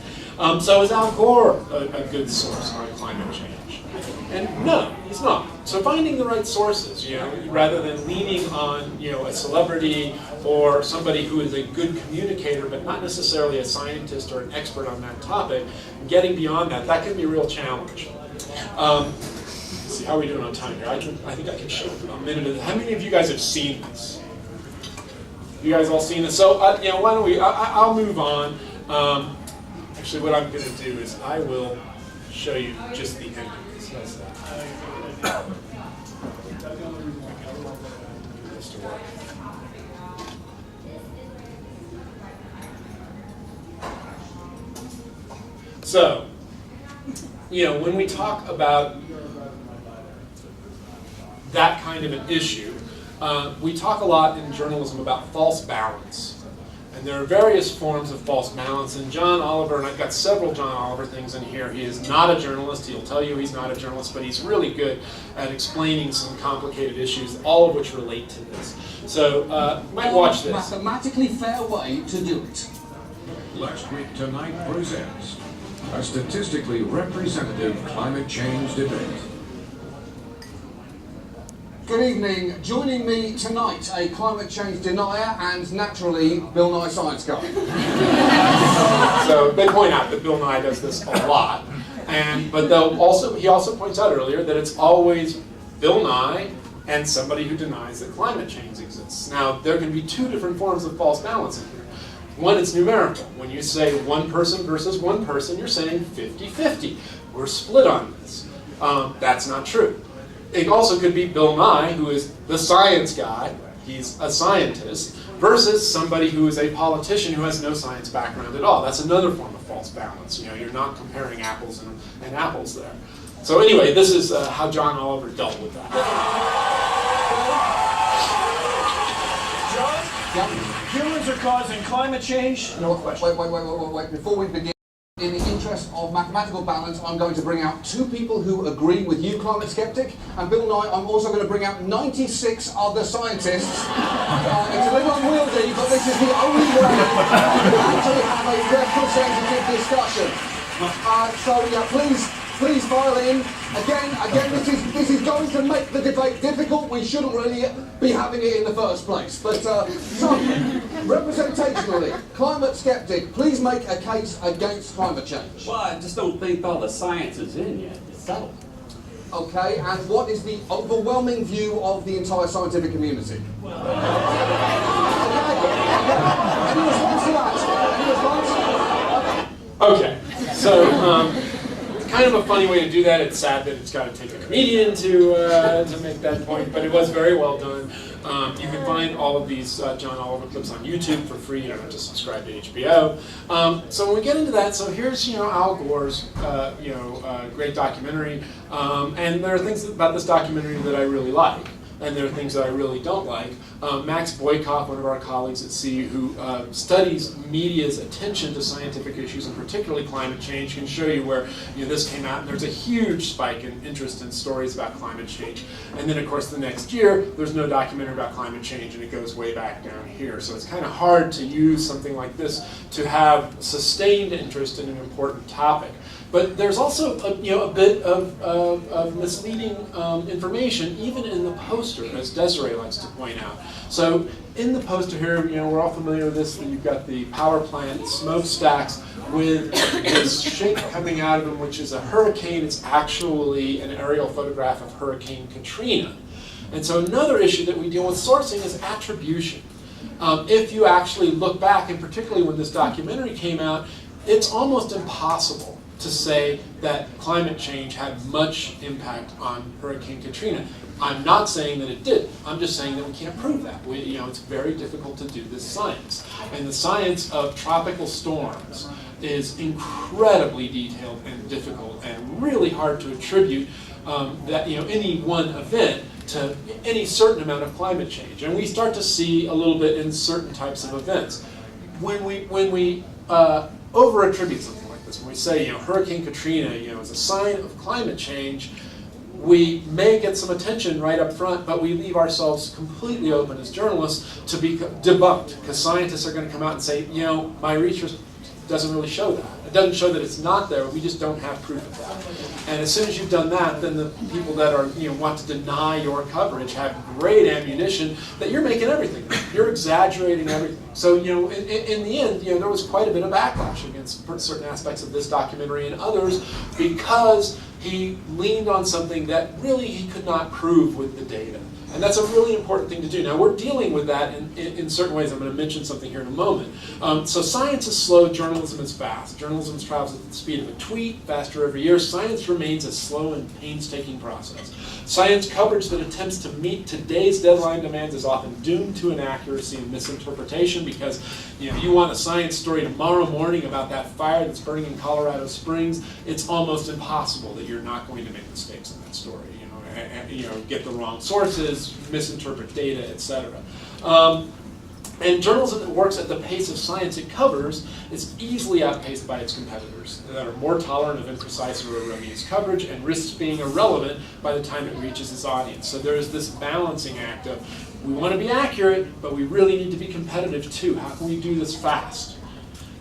So is Al Gore a good source on climate change? And no, he's not. So finding the right sources, rather than leaning on, a celebrity or somebody who is a good communicator, but not necessarily a scientist or an expert on that topic, getting beyond that can be a real challenge. Let's see, how are we doing on time here? I think I can show a minute of this. How many of you guys have seen this? You guys all seen this? So, why don't we, I'll move on. Actually, what I'm going to do is I will show you just the end of this. How's that? This to work. So, when we talk about that kind of an issue, we talk a lot in journalism about false balance. And there are various forms of false balance. And John Oliver, and I've got several John Oliver things in here. He is not a journalist. He'll tell you he's not a journalist, but he's really good at explaining some complicated issues, all of which relate to this. So, you might watch this. Mathematically fair way to do it. Last Week Tonight presents a statistically representative climate change debate. Good evening. Joining me tonight, a climate change denier and, naturally, Bill Nye Science Guy. So they point out that Bill Nye does this a lot, but he also points out earlier that it's always Bill Nye and somebody who denies that climate change exists. Now, there can be two different forms of false balance in here. One, it's numerical. When you say one person versus one person, you're saying 50-50. We're split on this. That's not true. It also could be Bill Nye, who is the science guy, he's a scientist, versus somebody who is a politician who has no science background at all. That's another form of false balance. You're not comparing apples and apples there. So anyway, this is how John Oliver dealt with that. John, humans are causing climate change? No question. Wait. Before we begin, in the interest of mathematical balance, I'm going to bring out two people who agree with you, climate skeptic, and Bill Nye, I'm also going to bring out 96 other scientists. It's a little unwieldy, but this is the only way to actually have a representative discussion. So yeah, please file in. Again, this is going to make the debate difficult. We shouldn't really be having it in the first place. But so, representationally, climate skeptic, please make a case against climate change. Well, I just don't think all the science is in yet. It's settled. Okay, and what is the overwhelming view of the entire scientific community? Okay. Any response to that? Any response? Okay, so it's kind of a funny way to do that. It's sad that it's got to take a comedian to make that point, but it was very well done. You can find all of these John Oliver clips on YouTube for free. You don't have to subscribe to HBO. So when we get into that, so here's Al Gore's great documentary, and there are things about this documentary that I really like. And there are things that I really don't like. Max Boykoff, one of our colleagues at CU, who studies media's attention to scientific issues, and particularly climate change, can show you where this came out, and there's a huge spike in interest in stories about climate change. And then, of course, the next year, there's no documentary about climate change, and it goes way back down here. So it's kind of hard to use something like this to have sustained interest in an important topic. But there's also a bit of misleading information, even in the poster, as Desiree likes to point out. So in the poster here, we're all familiar with this. You've got the power plant smokestacks with this shape coming out of them, which is a hurricane. It's actually an aerial photograph of Hurricane Katrina. And so another issue that we deal with sourcing is attribution. If you actually look back, and particularly when this documentary came out, it's almost impossible to say that climate change had much impact on Hurricane Katrina. I'm not saying that it did. I'm just saying that we can't prove that. It's very difficult to do this science. And the science of tropical storms is incredibly detailed and difficult and really hard to attribute that any one event to any certain amount of climate change. And we start to see a little bit in certain types of events. When we over-attribute something like this, when we say, Hurricane Katrina, is a sign of climate change, we may get some attention right up front, but we leave ourselves completely open as journalists to be debunked, because scientists are going to come out and say, my research doesn't really show that. It doesn't show that it's not there. We just don't have proof of that. And as soon as you've done that, then the people that are want to deny your coverage have great ammunition that you're making everything. You're exaggerating everything. So in the end, there was quite a bit of backlash against certain aspects of this documentary and others because he leaned on something that really he could not prove with the data. And that's a really important thing to do. Now, we're dealing with that in certain ways. I'm going to mention something here in a moment. So science is slow, journalism is fast. Journalism travels at the speed of a tweet, faster every year. Science remains a slow and painstaking process. Science coverage that attempts to meet today's deadline demands is often doomed to inaccuracy and misinterpretation because you want a science story tomorrow morning about that fire that's burning in Colorado Springs. It's almost impossible that you're not going to make mistakes in that story. Get the wrong sources, misinterpret data, etc. And journalism that works at the pace of science it covers is easily outpaced by its competitors that are more tolerant of imprecise or erroneous coverage and risks being irrelevant by the time it reaches its audience. So there is this balancing act of we want to be accurate, but we really need to be competitive too. How can we do this fast?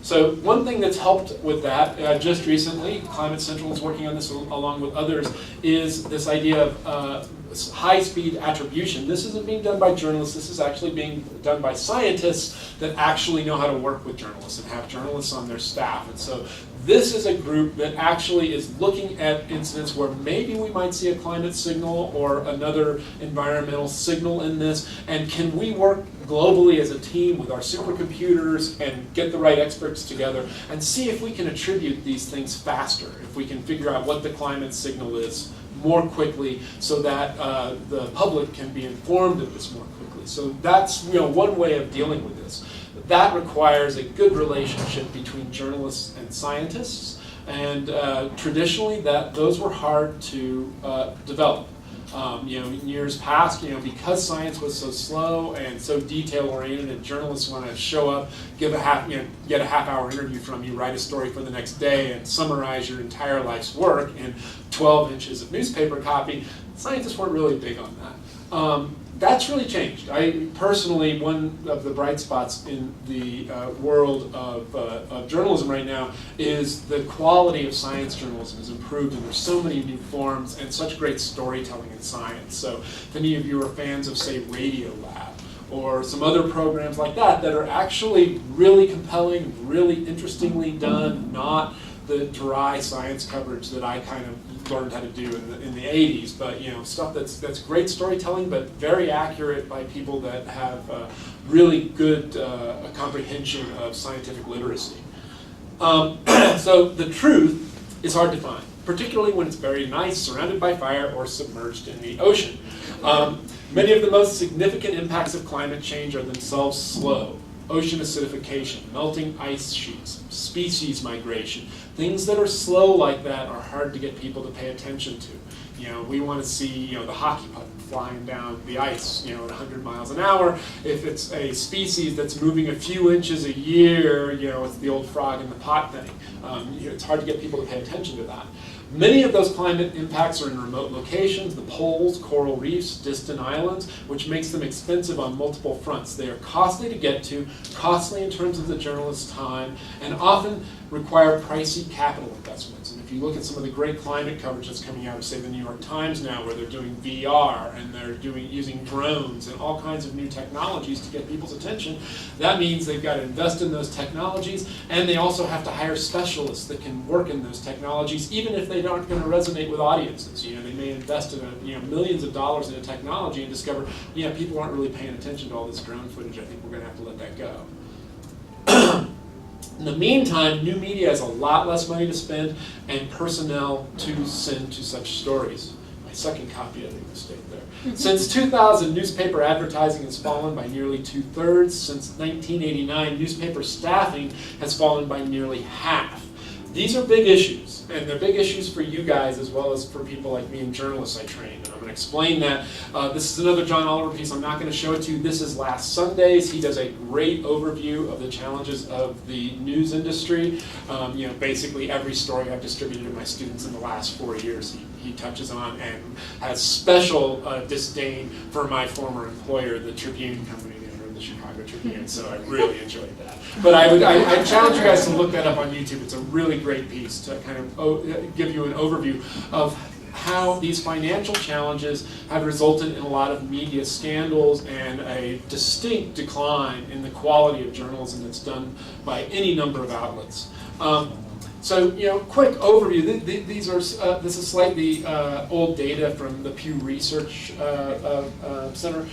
So one thing that's helped with that, just recently, Climate Central is working on this along with others, is this idea of high-speed attribution. This isn't being done by journalists, this is actually being done by scientists that actually know how to work with journalists and have journalists on their staff. And so this is a group that actually is looking at incidents where maybe we might see a climate signal or another environmental signal in this, and can we work globally as a team with our supercomputers and get the right experts together and see if we can attribute these things faster, if we can figure out what the climate signal is more quickly so that the public can be informed of this more quickly. So that's one way of dealing with this. That requires a good relationship between journalists and scientists, and traditionally those were hard to develop. In years past, because science was so slow and so detail-oriented, and journalists want to show up, get a half-hour interview from you, write a story for the next day, and summarize your entire life's work in 12 inches of newspaper copy, scientists weren't really big on that. That's really changed. Personally, one of the bright spots in the world of journalism right now is the quality of science journalism has improved, and there's so many new forms and such great storytelling in science. So if any of you are fans of, say, Radiolab, or some other programs like that are actually really compelling, really interestingly done, not the dry science coverage that I kind of learned how to do in the 80s, but stuff that's great storytelling, but very accurate by people that have really good comprehension of scientific literacy. So the truth is hard to find, particularly when it's very nice, surrounded by fire, or submerged in the ocean. Many of the most significant impacts of climate change are themselves slow. Ocean acidification, melting ice sheets, species migration. Things that are slow like that are hard to get people to pay attention to. We want to see the hockey puck flying down the ice at 100 miles an hour. If it's a species that's moving a few inches a year, it's the old frog in the pot thing. It's hard to get people to pay attention to that. Many of those climate impacts are in remote locations, the poles, coral reefs, distant islands, which makes them expensive on multiple fronts. They are costly to get to, costly in terms of the journalist's time, and often require pricey capital investments. And if you look at some of the great climate coverage that's coming out of, say, the New York Times now, where they're doing VR and they're using drones and all kinds of new technologies to get people's attention, that means they've got to invest in those technologies, and they also have to hire specialists that can work in those technologies, even if they aren't going to resonate with audiences. They may invest in millions of dollars in a technology and discover, people aren't really paying attention to all this drone footage. I think we're going to have to let that go. In the meantime, new media has a lot less money to spend and personnel to send to such stories. My second copy, I think, mistake there. Since 2000, newspaper advertising has fallen by nearly 2/3. Since 1989, newspaper staffing has fallen by nearly half. These are big issues. issues. And they're big issues for you guys as well as for people like me and journalists I train. And I'm going to explain that. This is another John Oliver piece. I'm not going to show it to you. This is last Sunday's. He does a great overview of the challenges of the news industry. Basically every story I've distributed to my students in the last 4 years, he touches on, and has special disdain for my former employer, the Tribune company, the Chicago Tribune, so I really enjoyed that. But I challenge you guys to look that up on YouTube. It's a really great piece to kind of give you an overview of how these financial challenges have resulted in a lot of media scandals and a distinct decline in the quality of journalism that's done by any number of outlets. So, quick overview. This is slightly old data from the Pew Research Center.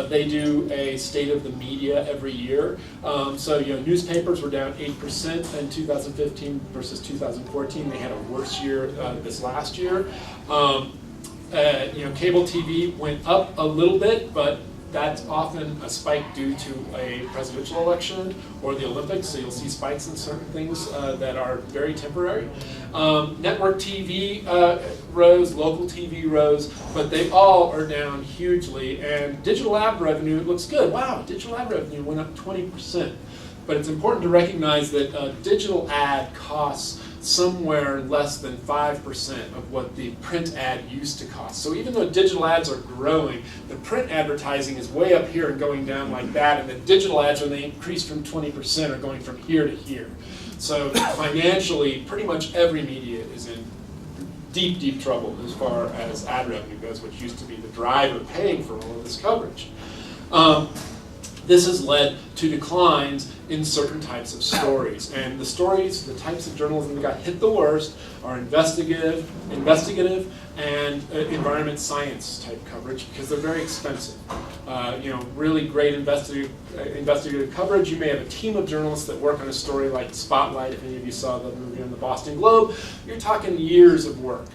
They do a state of the media every year. Newspapers were down 8% in 2015 versus 2014. They had a worse year this last year. Cable TV went up a little bit, but that's often a spike due to a presidential election or the Olympics, so you'll see spikes in certain things that are very temporary. Network TV rose, local TV rose, but they all are down hugely. And digital ad revenue looks good. Wow, digital ad revenue went up 20%. But it's important to recognize that a digital ad costs somewhere less than 5% of what the print ad used to cost. So even though digital ads are growing, the print advertising is way up here and going down like that, and the digital ads, when they increase from 20%, are going from here to here. So financially, pretty much every media is in deep, deep trouble as far as ad revenue goes, which used to be the driver paying for all of this coverage. This has led to declines in certain types of stories. And the stories, the types of journalism that got hit the worst are investigative, and environment science type coverage, because they're very expensive. Really great investigative coverage. You may have a team of journalists that work on a story like Spotlight, if any of you saw the movie on the Boston Globe. You're talking years of work.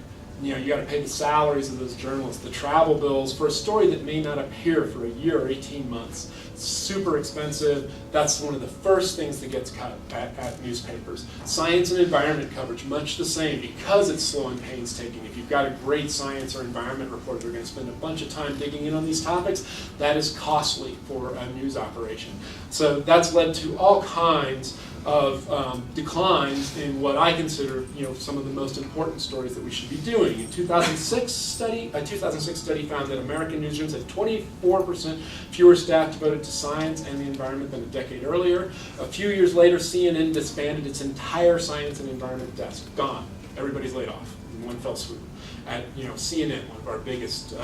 You got to pay the salaries of those journalists, the travel bills for a story that may not appear for a year or 18 months. Super expensive. That's one of the first things that gets cut at newspapers. Science and environment coverage, much the same, because it's slow and painstaking. If you've got a great science or environment reporter, they're going to spend a bunch of time digging in on these topics. That is costly for a news operation. So that's led to all kinds of declines in what I consider, some of the most important stories that we should be doing. In 2006 study found that American newsrooms had 24% fewer staff devoted to science and the environment than a decade earlier. A few years later, CNN disbanded its entire science and environment desk. Gone. Everybody's laid off in one fell swoop. At CNN, one of our biggest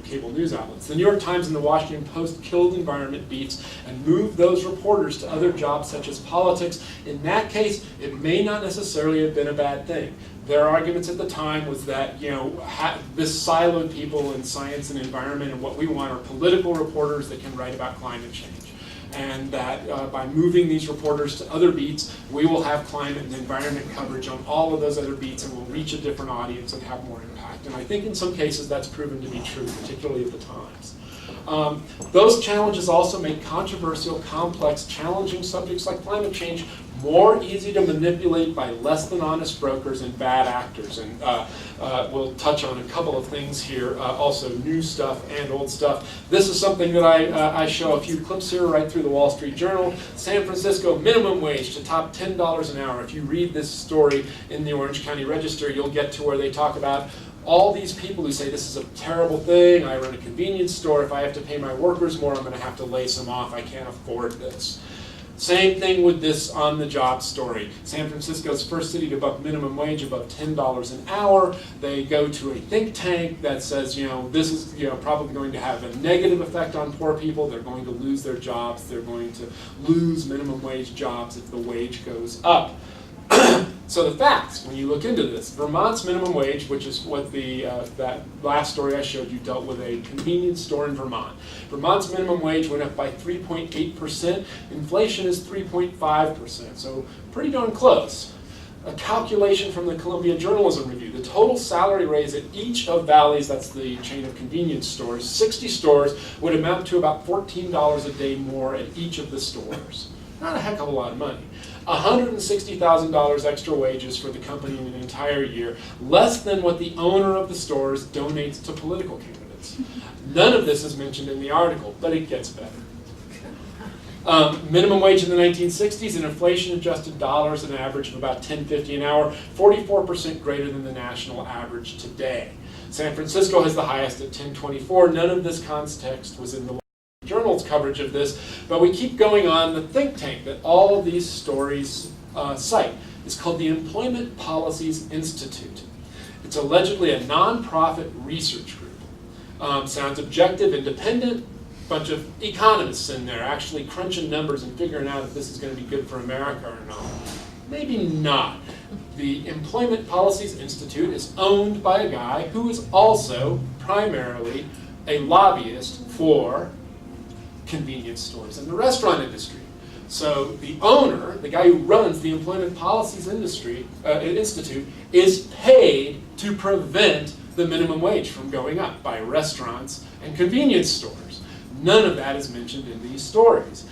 cable news outlets. The New York Times and the Washington Post killed environment beats and moved those reporters to other jobs such as politics. In that case, it may not necessarily have been a bad thing. Their arguments at the time was that this siloed people in science and environment, and what we want are political reporters that can write about climate change. And that by moving these reporters to other beats, we will have climate and environment coverage on all of those other beats, and we'll reach a different audience and have more impact. And I think in some cases that's proven to be true, particularly at the Times. Those challenges also make controversial, complex, challenging subjects like climate change more easy to manipulate by less than honest brokers and bad actors. And we'll touch on a couple of things here, also new stuff and old stuff. This is something that I show a few clips here right through the Wall Street Journal. San Francisco minimum wage to top $10 an hour. If you read this story in the Orange County Register, you'll get to where they talk about all these people who say this is a terrible thing. I run a convenience store. If I have to pay my workers more, I'm going to have to lay some off. I can't afford this. Same thing with this on-the-job story. San Francisco's first city to above minimum wage, above $10 an hour. They go to a think tank that says, this is probably going to have a negative effect on poor people. They're going to lose their jobs. They're going to lose minimum wage jobs if the wage goes up. So the facts, when you look into this, Vermont's minimum wage, which is what that last story I showed you dealt with, a convenience store in Vermont. Vermont's minimum wage went up by 3.8%. Inflation is 3.5%, so pretty darn close. A calculation from the Columbia Journalism Review. The total salary raise at each of Valley's, that's the chain of convenience stores, 60 stores, would amount to about $14 a day more at each of the stores. Not a heck of a lot of money. $160,000 extra wages for the company in an entire year, less than what the owner of the stores donates to political candidates. None of this is mentioned in the article, but it gets better. Minimum wage in the 1960s in inflation-adjusted dollars, an average of about $10.50 an hour, 44% greater than the national average today. San Francisco has the highest at $10.24. None of this context was in the Journal's coverage of this, but we keep going on. The think tank that all of these stories cite is called the Employment Policies Institute. It's allegedly a nonprofit research group. Sounds objective, independent, bunch of economists in there actually crunching numbers and figuring out if this is going to be good for America or not. Maybe not. The Employment Policies Institute is owned by a guy who is also primarily a lobbyist for convenience stores and the restaurant industry. So the owner, the guy who runs the Employment Policies Institute, is paid to prevent the minimum wage from going up by restaurants and convenience stores. None of that is mentioned in these stories.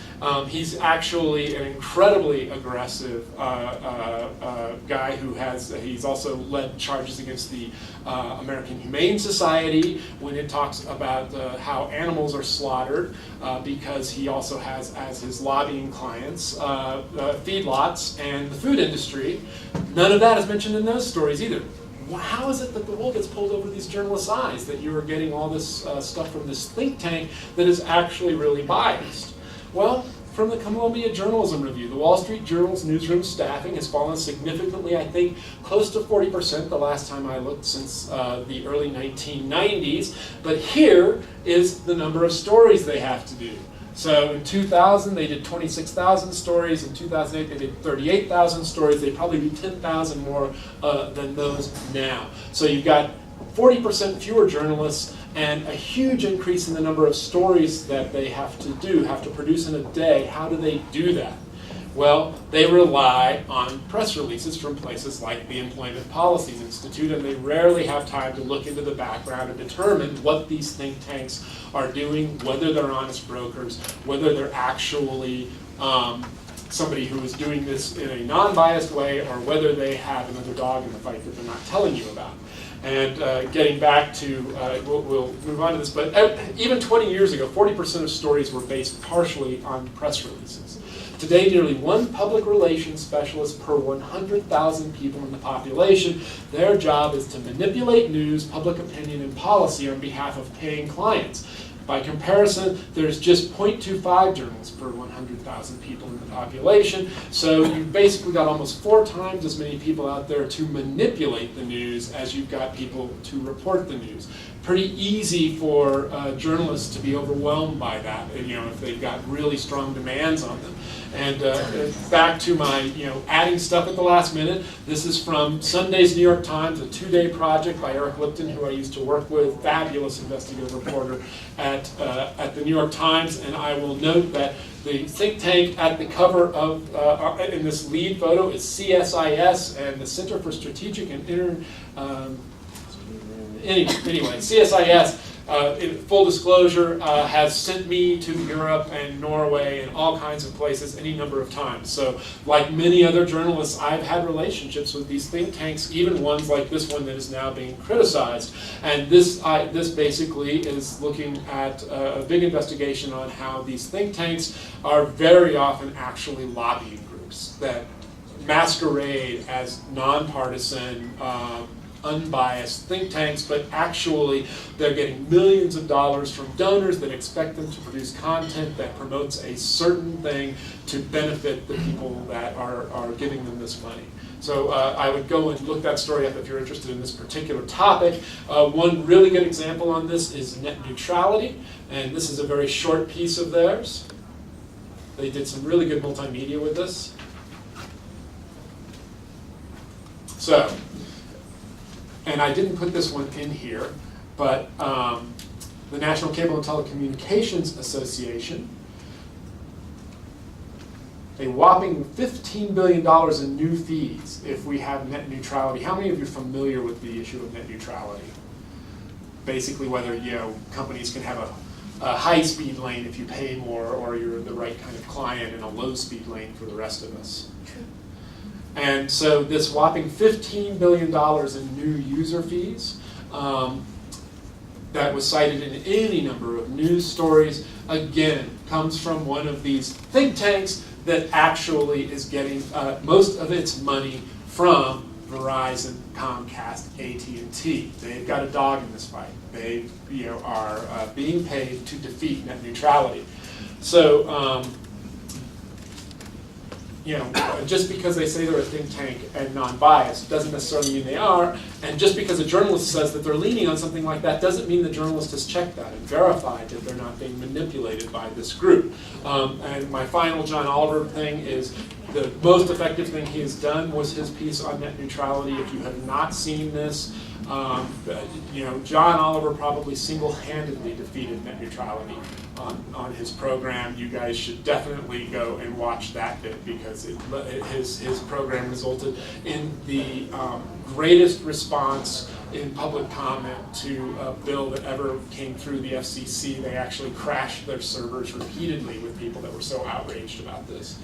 He's actually an incredibly aggressive guy who he's also led charges against the American Humane Society when it talks about how animals are slaughtered, because he also has as his lobbying clients feedlots and the food industry. None of that is mentioned in those stories either. How is it that the wool gets pulled over these journalists' eyes, that you are getting all this stuff from this think tank that is actually really biased? Well, from the Columbia Journalism Review, the Wall Street Journal's newsroom staffing has fallen significantly, I think close to 40% the last time I looked since the early 1990s. But here is the number of stories they have to do. So in 2000, they did 26,000 stories. In 2008, they did 38,000 stories. They probably do 10,000 more than those now. So you've got 40% fewer journalists and a huge increase in the number of stories that they have to produce in a day. How do they do that? Well, they rely on press releases from places like the Employment Policies Institute, and they rarely have time to look into the background and determine what these think tanks are doing, whether they're honest brokers, whether they're actually somebody who is doing this in a non-biased way, or whether they have another dog in the fight that they're not telling you about. And getting back to, we'll move on to this, but even 20 years ago, 40% of stories were based partially on press releases. Today, nearly one public relations specialist per 100,000 people in the population. Their job is to manipulate news, public opinion, and policy on behalf of paying clients. By comparison, there's just 0.25 journalists per 100,000 people in the population. So you've basically got almost 4 times as many people out there to manipulate the news as you've got people to report the news. Pretty easy for journalists to be overwhelmed by that, if they've got really strong demands on them. And back to my, adding stuff at the last minute. This is from Sunday's New York Times, a 2-day project by Eric Lipton, who I used to work with, fabulous investigative reporter at the New York Times. And I will note that the think tank at the cover of, in this lead photo is CSIS, and the Center for Strategic and Anyway, CSIS, in full disclosure, has sent me to Europe and Norway and all kinds of places any number of times. So like many other journalists, I've had relationships with these think tanks, even ones like this one that is now being criticized. And this basically is looking at a big investigation on how these think tanks are very often actually lobbying groups that masquerade as nonpartisan, unbiased think tanks, but actually they're getting millions of dollars from donors that expect them to produce content that promotes a certain thing to benefit the people that are giving them this money. So I would go and look that story up if you're interested in this particular topic. One really good example on this is net neutrality, and this is a very short piece of theirs. They did some really good multimedia with this. So, and I didn't put this one in here, but the National Cable and Telecommunications Association, a whopping $15 billion in new fees if we have net neutrality. How many of you are familiar with the issue of net neutrality? Basically whether companies can have a high-speed lane if you pay more, or you're the right kind of client, and a low-speed lane for the rest of us. And so this whopping $15 billion in new user fees that was cited in any number of news stories, again, comes from one of these think tanks that actually is getting most of its money from Verizon, Comcast, AT&T. They've got a dog in this fight. They are being paid to defeat net neutrality. So just because they say they're a think tank and non-biased doesn't necessarily mean they are. And just because a journalist says that they're leaning on something like that doesn't mean the journalist has checked that and verified that they're not being manipulated by this group. And my final John Oliver thing is the most effective thing he has done was his piece on net neutrality. If you have not seen this, John Oliver probably single-handedly defeated net neutrality on his program. You guys should definitely go and watch that bit, because his program resulted in the greatest response in public comment to a bill that ever came through the FCC. They actually crashed their servers repeatedly with people that were so outraged about this.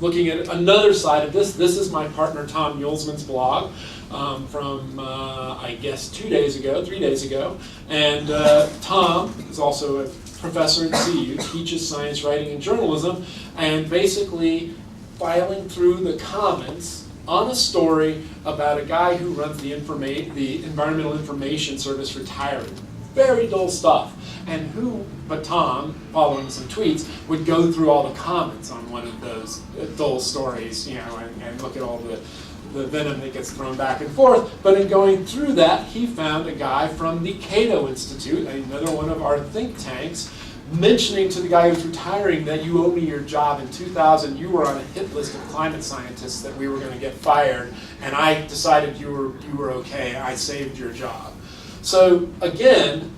Looking at another side of this is my partner Tom Mulesman's blog from, I guess, 3 days ago. And Tom is also a professor at CU, teaches science writing and journalism, and basically filing through the comments on a story about a guy who runs the Environmental Information Service retiring. Very dull stuff. And but Tom, following some tweets, would go through all the comments on one of those dull stories, and look at all the venom that gets thrown back and forth. But in going through that, he found a guy from the Cato Institute, another one of our think tanks, mentioning to the guy who's retiring that you owe me your job. In 2000, you were on a hit list of climate scientists that we were going to get fired, and I decided you were okay. I saved your job. So again,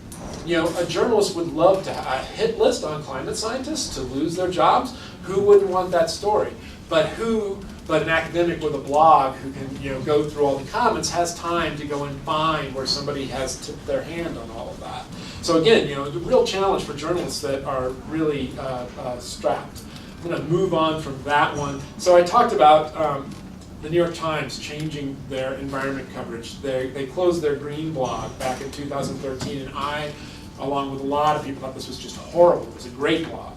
a journalist would love to have a hit list on climate scientists to lose their jobs. Who wouldn't want that story? But an academic with a blog who can go through all the comments has time to go and find where somebody has tipped their hand on all of that. So again, the real challenge for journalists that are really strapped. I'm going to move on from that one. So I talked about the New York Times changing their environment coverage. They closed their green blog back in 2013, and I, along with a lot of people, thought this was just horrible. It was a great blog.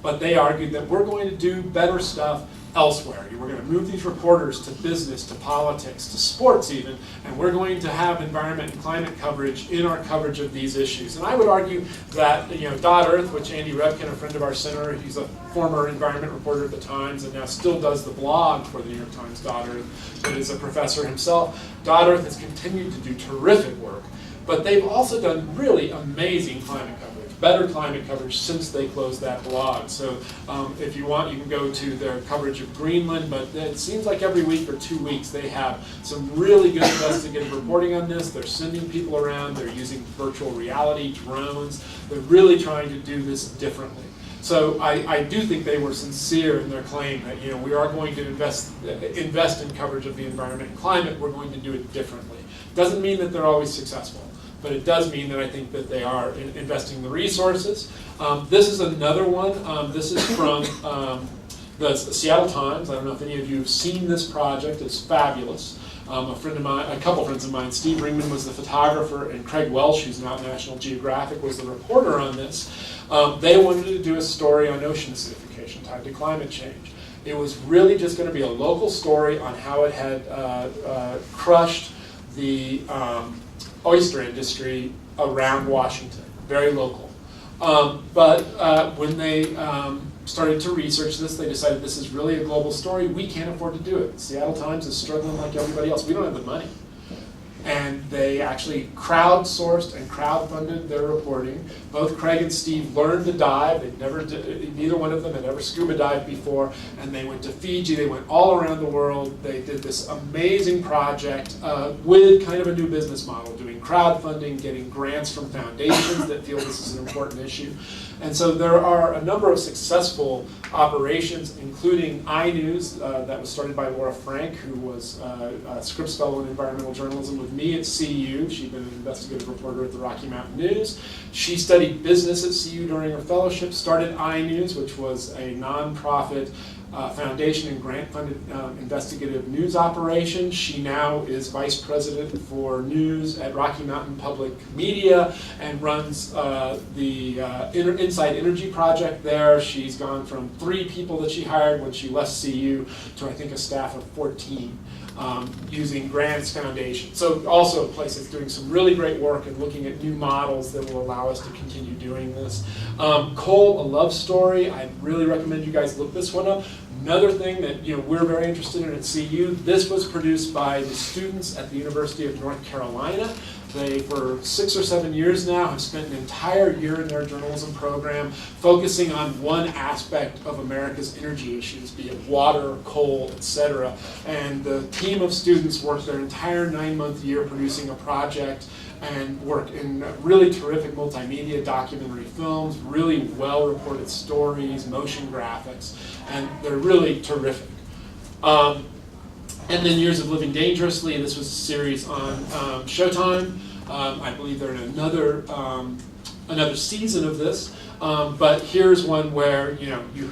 But they argued that we're going to do better stuff elsewhere. We're going to move these reporters to business, to politics, to sports even, and we're going to have environment and climate coverage in our coverage of these issues. And I would argue that .Earth, which Andy Rebkin, a friend of our center, he's a former environment reporter at the Times and now still does the blog for the New York Times, .Earth, but is a professor himself. .Earth has continued to do terrific work, but they've also done really amazing climate coverage. Better climate coverage since they closed that blog. So if you want, you can go to their coverage of Greenland, but it seems like every week or 2 weeks they have some really good investigative reporting on this. They're sending people around, they're using virtual reality, drones. They're really trying to do this differently. So I do think they were sincere in their claim that we are going to invest in coverage of the environment and climate. We're going to do it differently. Doesn't mean that they're always successful, but it does mean that I think that they are investing the resources. This is another one. This is from the Seattle Times. I don't know if any of you have seen this project. It's fabulous. A couple friends of mine, Steve Ringman was the photographer, and Craig Welsh, who's now at National Geographic, was the reporter on this. They wanted to do a story on ocean acidification tied to climate change. It was really just going to be a local story on how it had crushed the oyster industry around Washington, very local. But when they started to research this, they decided this is really a global story. We can't afford to do it. Seattle Times is struggling like everybody else. We don't have the money. And they actually crowdsourced and crowdfunded their reporting. Both Craig and Steve learned to dive. Neither one of them had ever scuba dived before. And they went to Fiji. They went all around the world. They did this amazing project with kind of a new business model, doing crowdfunding, getting grants from foundations that feel this is an important issue. And so there are a number of successful operations, including iNews, that was started by Laura Frank, who was a Scripps Fellow in Environmental Journalism with with me at CU. She'd been an investigative reporter at the Rocky Mountain News. She studied business at CU during her fellowship, started iNews, which was a nonprofit foundation and grant-funded investigative news operation. She now is vice president for news at Rocky Mountain Public Media and runs the Inside Energy Project there. She's gone from 3 people that she hired when she left CU to I think a staff of 14. Using grants foundation. So also a place that's doing some really great work and looking at new models that will allow us to continue doing this. Coal, A Love Story. I really recommend you guys look this one up. Another thing that we're very interested in at CU, this was produced by the students at the University of North Carolina. They, for 6 or 7 years now, have spent an entire year in their journalism program focusing on one aspect of America's energy issues, be it water, coal, etc. And the team of students worked their entire 9-month year producing a project and worked in really terrific multimedia documentary films, really well-reported stories, motion graphics, and they're really terrific. And then Years of Living Dangerously. This was a series on Showtime. I believe they're in another season of this. But here's one where you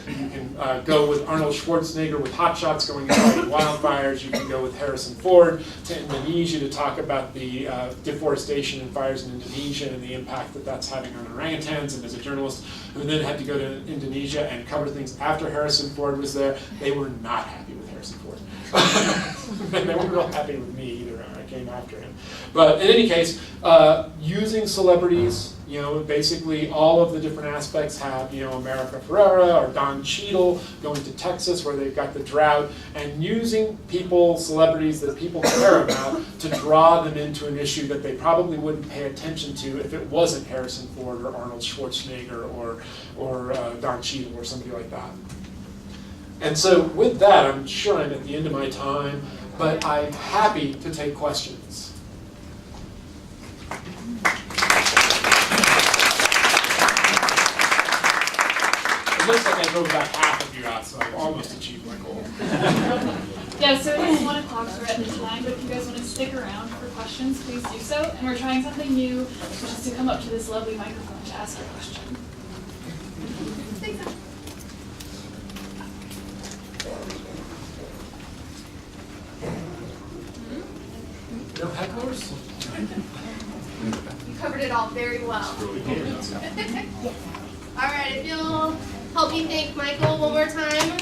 can go with Arnold Schwarzenegger with Hot Shots going into wildfires. You can go with Harrison Ford to Indonesia to talk about the deforestation and fires in Indonesia and the impact that that's having on orangutans. And as a journalist who then had to go to Indonesia and cover things after Harrison Ford was there, they were not happy with Harrison Ford. They weren't real happy with me either. I came after him. But in any case, using celebrities, basically all of the different aspects have, America Ferrera or Don Cheadle going to Texas where they've got the drought, and using celebrities that people care about to draw them into an issue that they probably wouldn't pay attention to if it wasn't Harrison Ford or Arnold Schwarzenegger or Don Cheadle or somebody like that. And so with that, I'm sure I'm at the end of my time, but I'm happy to take questions. It looks like I drove about half of you out, so I've almost achieved my goal. Yeah, so it is 1 o'clock, so we're at the time, but if you guys want to stick around for questions, please do so. And we're trying something new, which is to come up to this lovely microphone to ask your question. No hecklers? You covered it all very well. All right, if you'll help me thank Michael one more time.